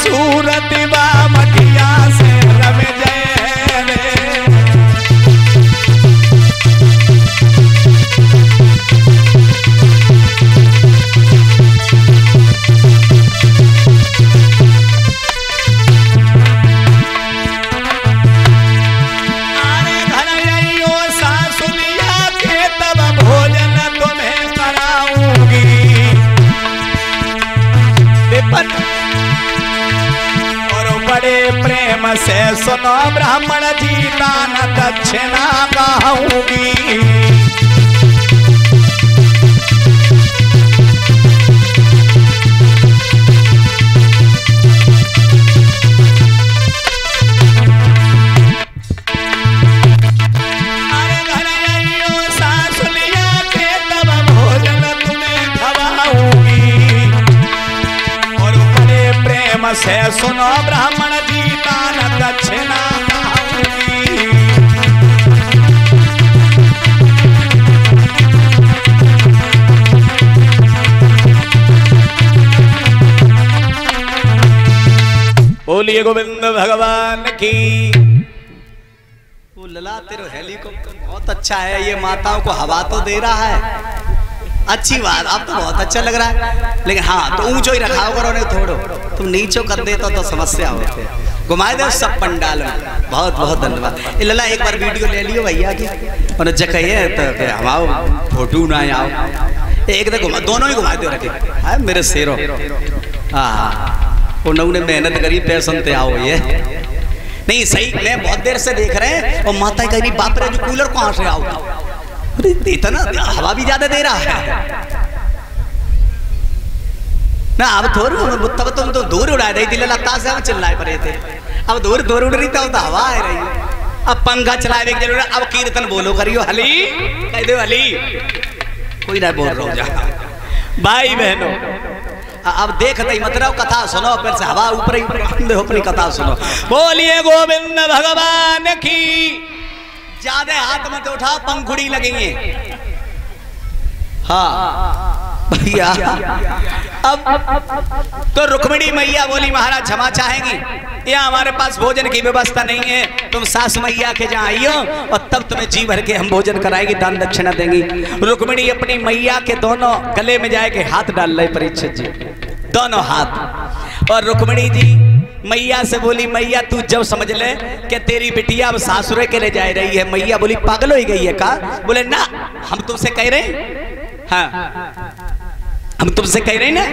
सूरत बा मटिया से रम जय रे। आरे घरैयो सासुलिया के तब भोजन तुम्हें कराऊंगी। विपत और बड़े प्रेम से सुनो ब्राह्मण जी दान दक्षिणा कहूंगी। अरे घरैयो सासुलिया के तब भोजन तुम्हें खवाऊंगी। और बड़े प्रेम से सुनो ब्राह्मण जी दान दक्षिणा कहूंगी। बोलिए गोविंद भगवान की। वो लला तेरे हेलीकॉप्टर बहुत अच्छा है, ये माताओं को हवा तो दे रहा है, अच्छी बात, अब तो बहुत अच्छा लग रहा है। लेकिन हाँ तो ऊंचो ही रखा होगा उन्हें, थोड़ो तुम नीचो कर देते तो समस्या होती है। घुमाए दे सब पंडाल में। बहुत बहुत धन्यवाद। लला एक बार वीडियो ले लियो भैया की, उन्हें जगह तो हमाओ फोटो ना आओ, एक दे घुमा, दोनों ही घुमा दो रखे है मेरे शेरों। हाँ उन्होंने मेहनत करी, पैसन ते आओ ये नहीं सही। मैं बहुत देर से देख रहे हैं और माता कह रही बाप रे जो कूलर कहाँ से आओ, इतना हवा भी ज्यादा दे रहा है ना। अब थोड़ी तब तुम तो दूर उड़ा रही थी, लता से हम चिल्लाए पड़े थे, अब दूर दूर उड़ रही तो हवा आ रही है। अब पंखा चलाए एक जरूर, अब कीर्तन बोलो करियो हली, कह दो हली, कोई ना बोल रहा जा भाई बहनों। अब देखते ही मतलब कथा सुनो, फिर से हवा ऊपर ही अपनी कथा सुनो। बोलिए गोविंद भगवान की। ज्यादा हाथ मत उठाओ, पंखुड़ी लगेंगे। हाँ भैया अब तो रुक्मिणी मैया बोली महाराज क्षमा चाहेंगी, या हमारे पास भोजन की व्यवस्था नहीं है, तुम सास मैया के जहाँ आइयो और तब तुम्हें जी भर के हम भोजन कराएंगे, दान दक्षिणा देंगी। रुक्मिणी अपनी मैया के दोनों गले में जाके हाथ डाल रहे परीक्षित जी, दोनों हाथ। और रुक्मिणी जी मैया से बोली मैया तू जब समझ ले कि तेरी बिटिया अब सासुरे के ले जा रही है। मैया बोली पागल हो गई है का? बोले ना हम तुमसे कह रहे हैं, हाँ हम तुमसे कह रहे हैं ना,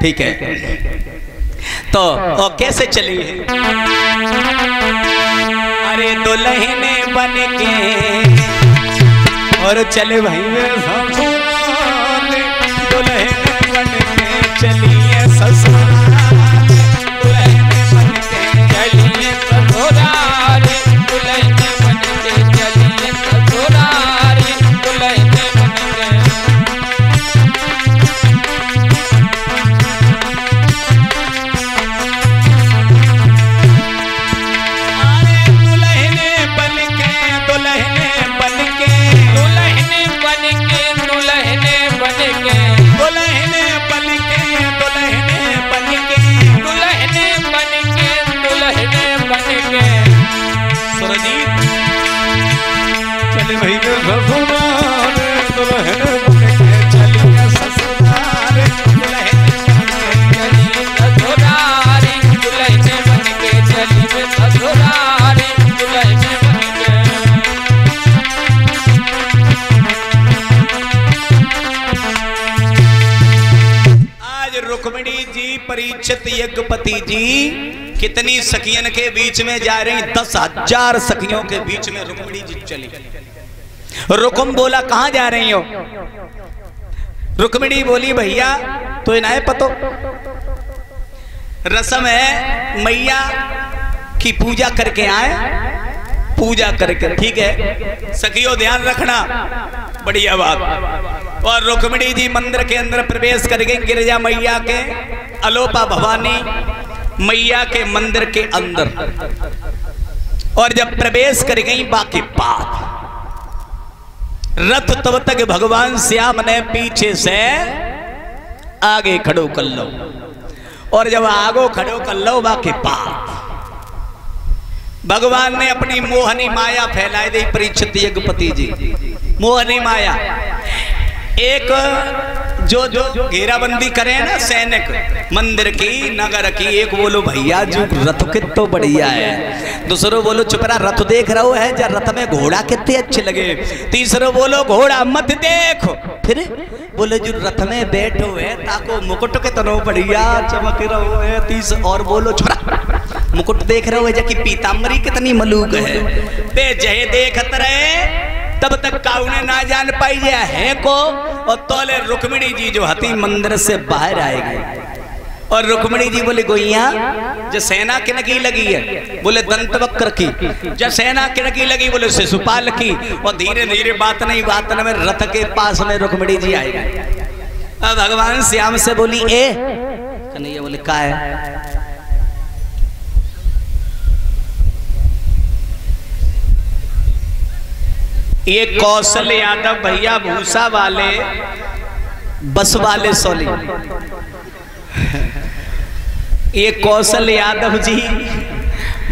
ठीक है। तो कैसे चली है? अरे दुल्हने बन के और चले भाई दुल्हने बन के चलिए ससुराल, दुल्हने बन के चलिए ससुराल, दुल्हने बन के चलिए ससुराल, दुल्हने बन के। अरे दुल्हने बन के दुल्हने बन के दुल्हने बन के दुल्हने बन के दुल्हने बन के दुल्हने बन के दुल्हने बन के दुल्हने बन के। सुरजीत चले भाई ससुराल, दुल्हने बन के चलिए ससुराल, दुल्हने बन के चलिए ससुराल, दुल्हने बन के चलिए ससुराल, दुल्हने बन के। आज रुक्मिणी जी परीक्षित यज्ञपति जी कितनी सखियन के बीच में जा रही, 10,000 सखियों के बीच में रुक्मिणी जी चली। रुकुम बोला कहां जा रही हो? रुक्मिणी बोली भैया तो इन्हें पतो रस्म है मैया की पूजा करके आए, पूजा करके, ठीक है सखियों ध्यान रखना, बढ़िया बात। और रुक्मिणी जी मंदिर के अंदर प्रवेश कर गई, गिरिजा मैया के अलोपा भवानी मैया के मंदिर के अंदर। और जब प्रवेश कर गई बाकी बात, रथ तब तक भगवान श्याम ने पीछे से आगे खड़ो कर लो। और जब आगो खड़ो कर लो बाकी पाप भगवान ने अपनी मोहनी माया फैलाई दी। परीक्षित यज्ञपति जी मोहनी माया एक जो घेराबंदी करे ना सैनिक मंदिर की नगर की, एक बोलो भैया जो रथ कितना बढ़िया है, दूसरो बोलो चुपरा रथ देख रहा है जा रथ में घोड़ा कितने अच्छे लगे, तीसरो बोलो घोड़ा मत देखो, फिर बोले जो रथ में बैठो है ताको मुकुट के तनो बढ़िया चमक रहो है, तीस और बोलो छोरा मुकुट देख रहे हो जबकि पीताम्बरी कितनी मलूक है, बे जय देखत रहे तब तक काउने ना जान पाई है को। और तोले रुक्मिणी जी जो हती मंदिर से बाहर आएगी और रुक्मिणी जी बोले गोइया जो सेना किनकी लगी है, बोले दंतवक्र की, जो सेना किनकी लगी, बोले शिशुपाल की। और धीरे धीरे बात नहीं में रथ के पास में रुक्मिणी जी आएगी। अब भगवान श्याम से बोली ए कन्हैया, बोले का है, ये कौशल यादव भैया भूसा वाले बस वाले सोली, ये कौशल यादव जी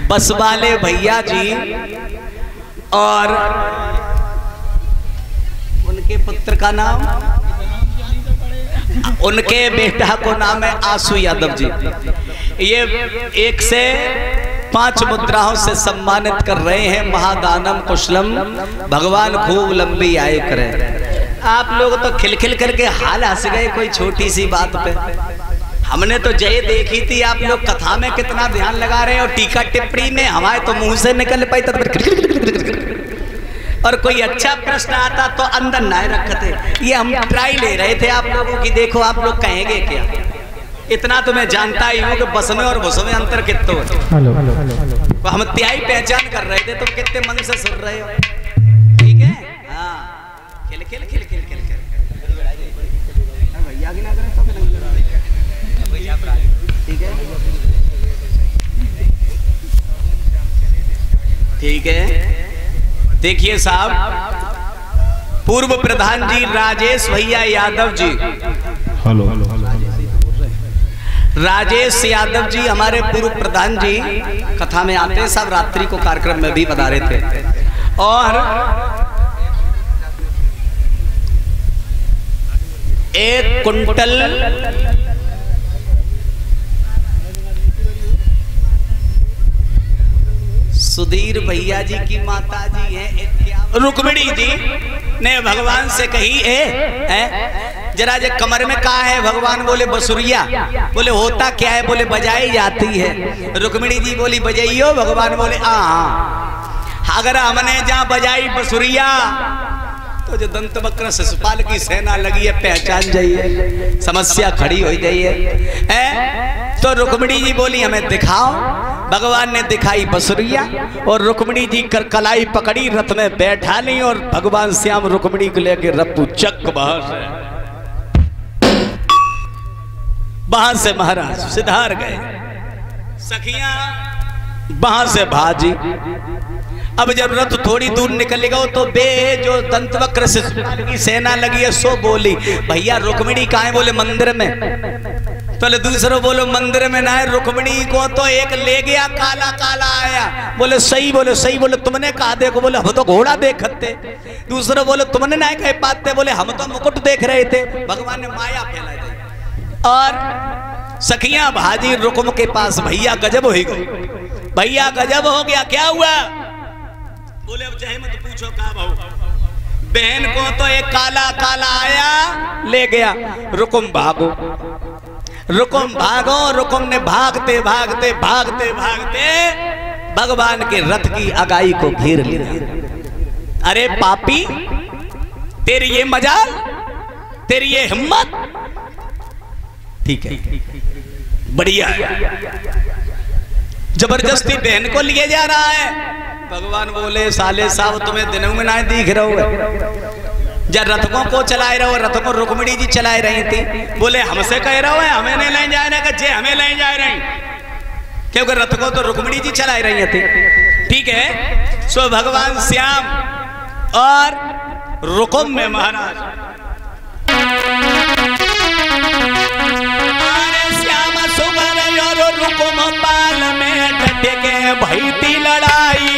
बस वाले भैया जी और उनके पुत्र का नाम, उनके बेटा को नाम है आशु यादव जी। ये 1 से 5 मुद्राओं से सम्मानित कर रहे हैं। महादानम कुशलम, भगवान खूब लंबी आयु करे। आप लोग तो खिलखिल करके हाल हंस गए कोई छोटी सी बात पे। हमने तो जय देखी थी, आप लोग कथा में कितना ध्यान लगा रहे हैं और टीका टिप्पणी में हमारे तो मुंह से निकल पाई तब और कोई अच्छा प्रश्न आता तो अंदर ना रखते। ये हम ट्राई ले रहे थे आप लोगों की, देखो आप लोग कहेंगे क्या। इतना तो मैं जानता ही हूँ कि बस में और भुस में अंतर कितना है। तो हम त्याई पहचान कर रहे थे, तुम कितने मन से सुन रहे हो, ठीक है। हाँ खिल खिल खिल खिल खिल भैया की ना करें ठीक है, ठीक है। देखिए साहब, पूर्व प्रधान जी राजेश भैया यादव जी, हेलो, राजेश यादव जी हमारे पूर्व प्रधान जी कथा में आते हैं, सब रात्रि को कार्यक्रम में भी बता रहे थे। और एक कुंटल सुधीर भैया जी की माता जी है रुक्मिणी जी ने भगवान से कही जरा जे कमर में कहा है, भगवान बोले बसुरिया, बोले होता क्या है, बोले बजाई जाती है। रुक्मिणी जी बोली बजाइयो, भगवान बोले हाँ, अगर हमने जहाँ बजाई बसुरिया तो जो दंतवक्र शिशुपाल की सेना लगी है पहचान जाइए, समस्या खड़ी हो जाइए। तो रुक्मिणी जी बोली हमें दिखाओ, भगवान ने दिखाई बसुरिया और रुक्मिणी जी कर कलाई पकड़ी, रथ में बैठा नहीं और भगवान श्याम रुक्मिणी को लेके रप्पू चक वहां से महाराज सिधार गए, सखियां वहां से भाजी। अब जब रथ थोड़ी दूर निकलेगा तो बे जो दंतवक्र की सेना लगी है सो बोली भैया रुक्मिणी कहाँ है, बोले मंदिर में। तो दूसरों बोलो मंदिर में ना है, रुक्मिणी को तो एक ले गया काला काला आया। बोले सही, बोले सही, बोले तुमने कहा देखो, बोले हम तो घोड़ा देखते। दूसरों बोले तुमने ना कह पाते, बोले हम तो मुकुट देख रहे थे। भगवान ने माया फैलाई दी और सखियां भाजी रुक्म के पास, भैया गजब हो गई, भैया गजब हो गया, क्या हुआ? बोले अब चाहे मत पूछो का भाऊ, बहन को तो एक काला काला आया ले गया। रुकुम भागो, रुकुम भागो। रुकुम ने भागते भागते भागते भागते भगवान के रथ की अगाई को घेर लिया। अरे पापी, तेरी ये मजाल, तेरी ये हिम्मत, ठीक है बढ़िया है। जबरदस्ती बहन को लिए जा रहा है। भगवान बोले साले साहब तुम्हें दिनों में ना दिख रहा है, जब रथकों को चलाए रहो, रथ को रुक्मिणी जी चलाए रही थी। बोले हमसे कह रहा है हमें नहीं ले जा रहे, जे हमें ले जा रही, क्योंकि रथ को तो रुक्मिणी जी चलाए रही थी, ठीक है। सो भगवान श्याम और रुकुम में महाराज, अरे श्याम सुबह भई थी लड़ाई।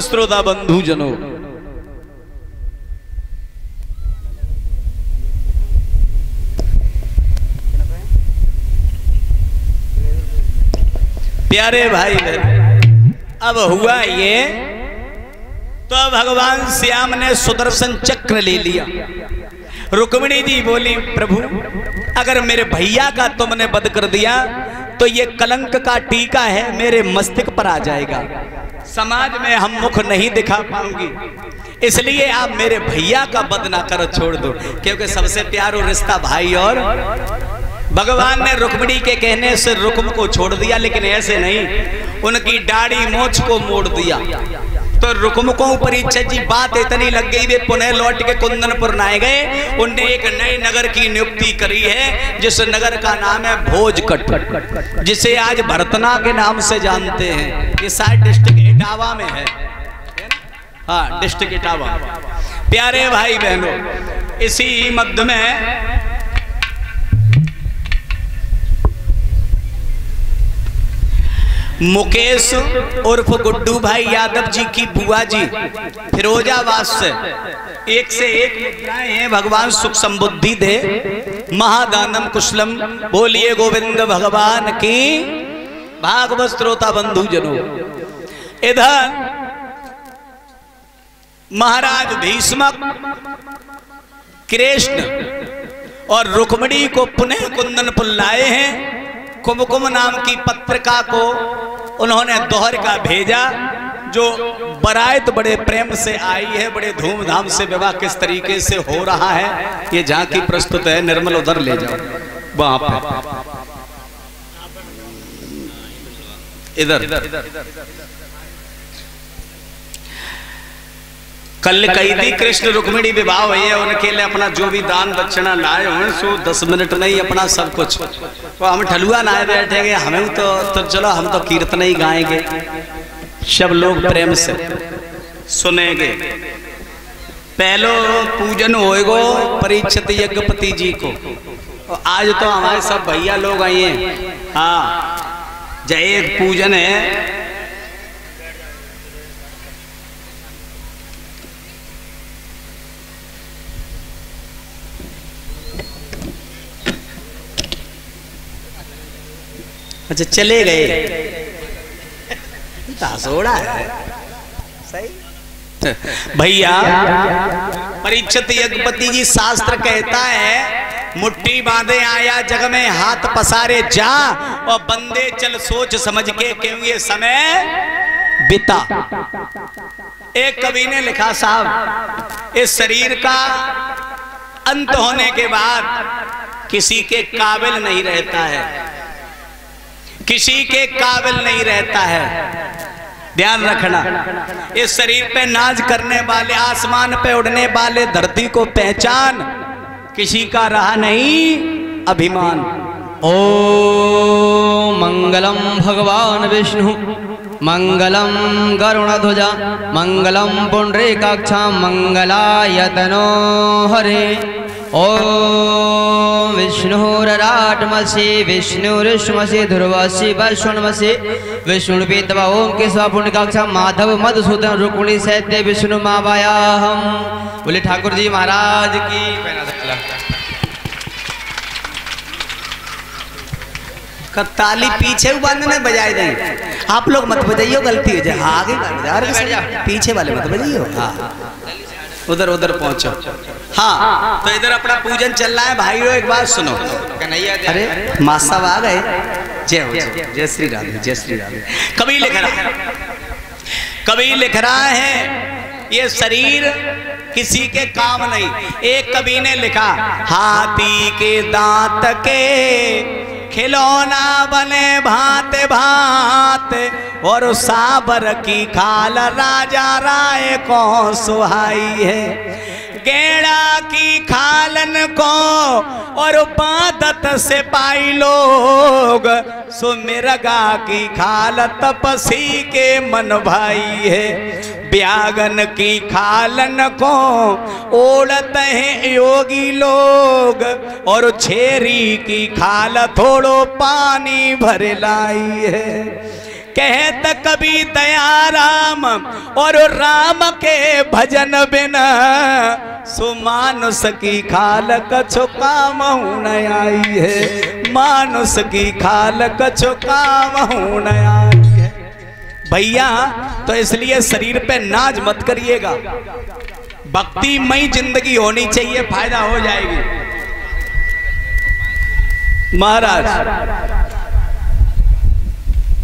श्रोता बंधु जनों, प्यारे भाई बहन, अब हुआ ये तो भगवान श्याम ने सुदर्शन चक्र ले लिया। रुक्मिणी जी बोली, प्रभु अगर मेरे भैया का तुमने वध कर दिया तो ये कलंक का टीका है, मेरे मस्तक पर आ जाएगा, समाज में हम मुख नहीं दिखा पाऊंगी, इसलिए आप मेरे भैया का वध ना करो, छोड़ दो, क्योंकि सबसे प्यारा रिश्ता भाई। और भगवान ने रुक्मिणी के कहने से रुक्म को छोड़ दिया, लेकिन ऐसे नहीं, उनकी दाढ़ी मोछ को मोड़ दिया। तो रुक्म को परीक्षित जी बात इतनी लग गई, वे पुनः लौट के कुंदनपुर नाए गए। उनने एक नए नगर की नियुक्ति करी है, जिस नगर का नाम है भोजकट, जिसे आज भरतना के नाम से जानते हैं। ये शायद डिस्ट्रिक्ट इटावा में है, हाँ डिस्ट्रिक्ट इटावा। प्यारे भाई बहनों, इसी मध्य में मुकेश उर्फ गुड्डू भाई यादव जी की बुआ जी फिरोजाबाद से एक मुद्राएं हैं, भगवान सुख समृद्धि दे, महादानम कुशलम, बोलिए गोविंद भगवान की। भागवत श्रोता बंधु जनों, इधर महाराज भीष्मक कृष्ण और रुक्मिणी को पुनः कुंदनपुर लाए हैं। कुमकुम नाम की पत्रिका को उन्होंने द्वारिका भेजा, जो बारात बड़े प्रेम से आई है, बड़े धूमधाम से विवाह किस तरीके से हो रहा है ये झांकी प्रस्तुत है। निर्मल उधर ले जाओ, वहां पे इधर कल कही थी कृष्ण रुक्मिणी विवाह हुई है, उनके लिए अपना जो भी दान दक्षिणा लाए हुए सो 10 मिनट नहीं अपना सब कुछ, तो हम ठलुआ नाए बैठेंगे, हमें तो चलो हम तो कीर्तन ही गाएंगे, सब लोग प्रेम से सुनेंगे। पहलो पूजन होएगो परीक्षित यज्ञपति जी को, और आज तो हमारे सब भैया लोग आए हैं। हाँ जय एक पूजन है, अच्छा चले गए, सोड़ा है सही भैया। परीक्षित यज्ञपति जी शास्त्र कहता है, मुट्ठी बांधे आया जग में हाथ पसारे जा, और बंदे चल सोच समझ के क्यों ये समय बिता। एक कवि ने लिखा, साहब इस शरीर का अंत होने के बाद किसी के काबिल नहीं रहता है, किसी के काबिल नहीं रहता है, ध्यान रखना। इस शरीर पे नाज करने वाले, आसमान पे उड़ने वाले, धरती को पहचान, किसी का रहा नहीं अभिमान। ओम मंगलम भगवान विष्णु, मंगलम गरुणध्वजा, मंगलम पुंडरीकाक्षा, मंगलाय तनो हरे। ओम विष्णुराटमसि विष्णुरुष्मसि ध्रुवसि वैष्णवसि विष्णुर्वेदवा ओम केशवा पुण्यकाक्षा माधव मधुसूदन रुक्मिणी सहित विष्णु मावायाहम। बोले ठाकुर जी महाराज की। ताली पीछे बांधने बजाए देंगे। आप लोग मत बजाइयो, गलती हो जाए। हाँ आगे पीछे वाले मत बजाइयो। हाँ उधर उधर पहुंचो। हाँ तो इधर अपना पूजन चल रहा है भाइयों। एक बात सुनो, अरे माँ साहब आ गए। जय हो जय श्री राम, जय श्री राम। कवि लिख रहा है ये शरीर किसी के काम नहीं। एक कवि ने लिखा हाथी के दांत के खिलौना बने भांते भांते और साबर की खाल राजा राय को सुहाई है। गेड़ा की खालन को और बादत से पाई लोग सुमिरगा की खाल तपसी के मन भाई है। ब्यागन की खालन को ओढ़ते हैं योगी लोग और छेरी की खाल थोड़ो पानी भर लाई है। कहत कभी दया राम और राम के भजन बिना सुमानुष की खाल कछु काम न आई है। मानुष की खाल कछु काम न आई है। भैया तो इसलिए शरीर पे नाज मत करिएगा। भक्तिमय जिंदगी होनी चाहिए, फायदा हो जाएगी। महाराज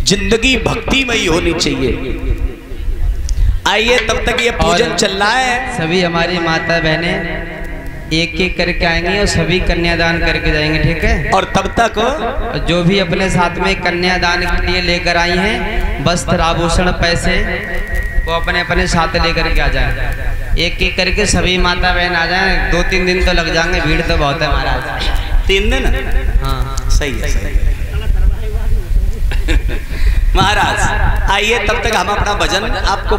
जिंदगी भक्तिमयी होनी चाहिए। आइए तब तक ये पूजन चल रहा है। सभी हमारी माता बहनें एक एक करके आएंगी और सभी कन्यादान करके जाएंगे, ठीक है। और तब तक जो भी अपने साथ में कन्यादान के लिए लेकर आई हैं वस्त्र आभूषण पैसे वो अपने अपने साथ लेकर के आ जाएं। एक एक करके सभी माता बहन आ जाएं। 2-3 दिन तो लग जाएंगे, भीड़ तो बहुत है महाराज। 3 दिन? हाँ सही है, सही है। महाराज आइए तब तक हम अपना भजन आपको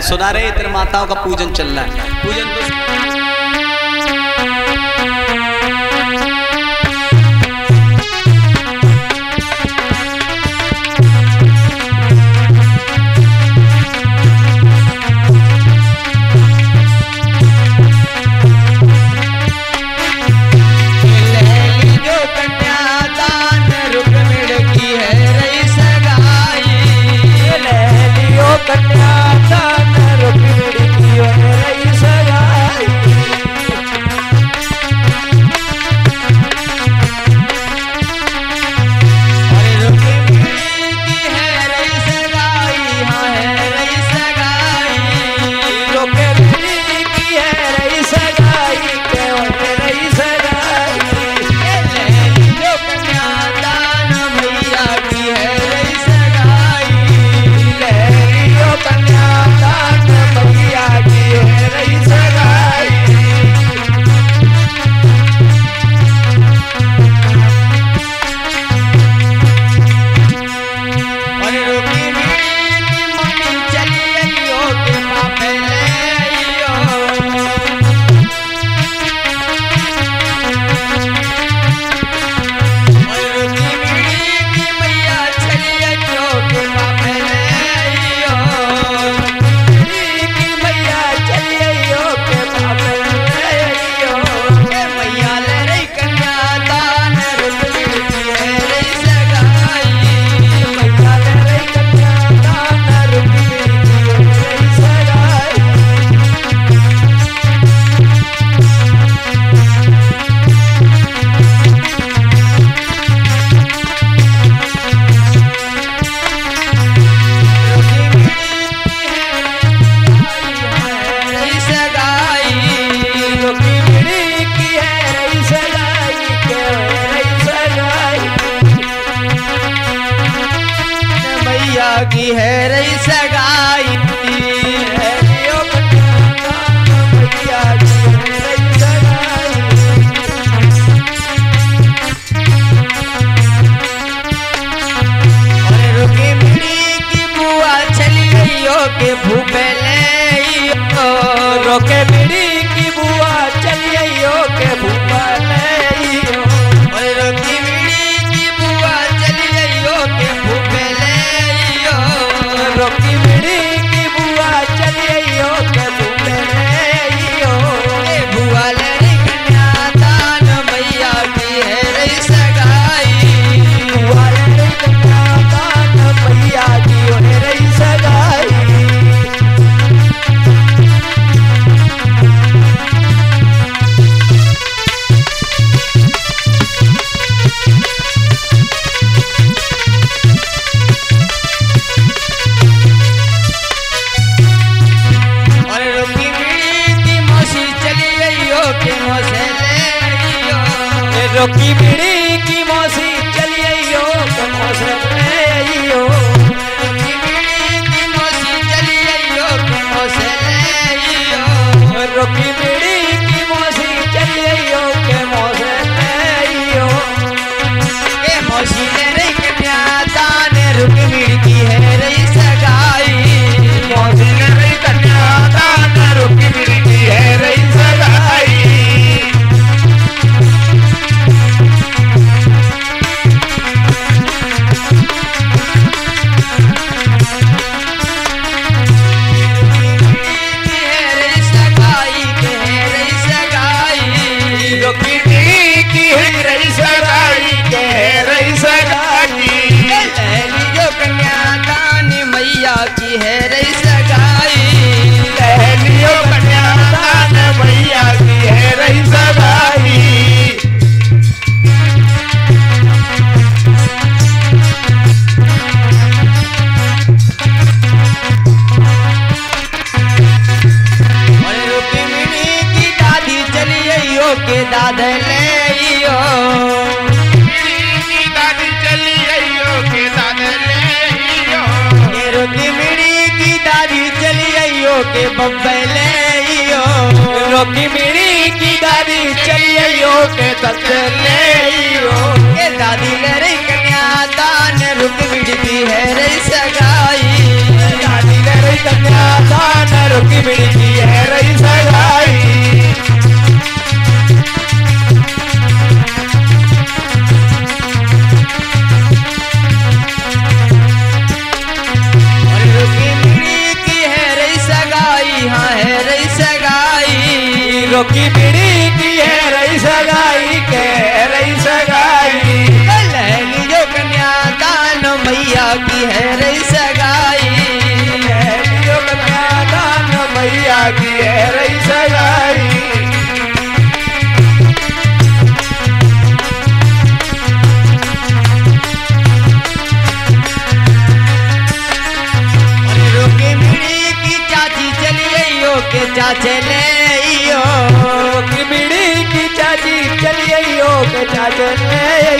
सुना रहे। इधर माताओं का पूजन चल रहा है। पूजन तो कन्यादान रुक्मिणी की रही सगाई। की है रही सगाई के भूपेले रोके बिड़ी की बुआ चलिए के भूपेले रोकी बीड़ी की मौसी चलिए यो के मौसे ले यो रोकी बीड़ी की मौसी चलिए यो के मौसे ले यो रोकी बीड़ी की मौसी चलिए यो के मौसे ले यो के मौसी ले रही कन्या दान रुक्मिणी की है रही सगाई मौसी ले रही कन्या दान रुक्मिणी की है रही सगाई की है रही सगाई लहलियो कन्यादान मैया की है रही सगाई और रुक्मिणी की दादी चलिए यो के दादा ले यो की दादी चलिए यो के दादा ले यो रुक्मिणी की दादी चलिए यो के बम्बई ले यो रुक्मिणी की दादी चलिए यो के तख्त ले यो के दादी ले रही कन्या दान रुक्मिणी की है रही सगाई दादी ले रही कन्यादान रुक्मिणी की है रही सगाई हाँ है रही सगाई रोकी बीड़ी की है रही सगाई के रही सगाई लहली जो कन्या दान मैया की है रही सगाई जो कन्यादान मैया की है रही सगाई के चाचे ले यो रुक्मिणी की चाची चलिए यो के चाचे ले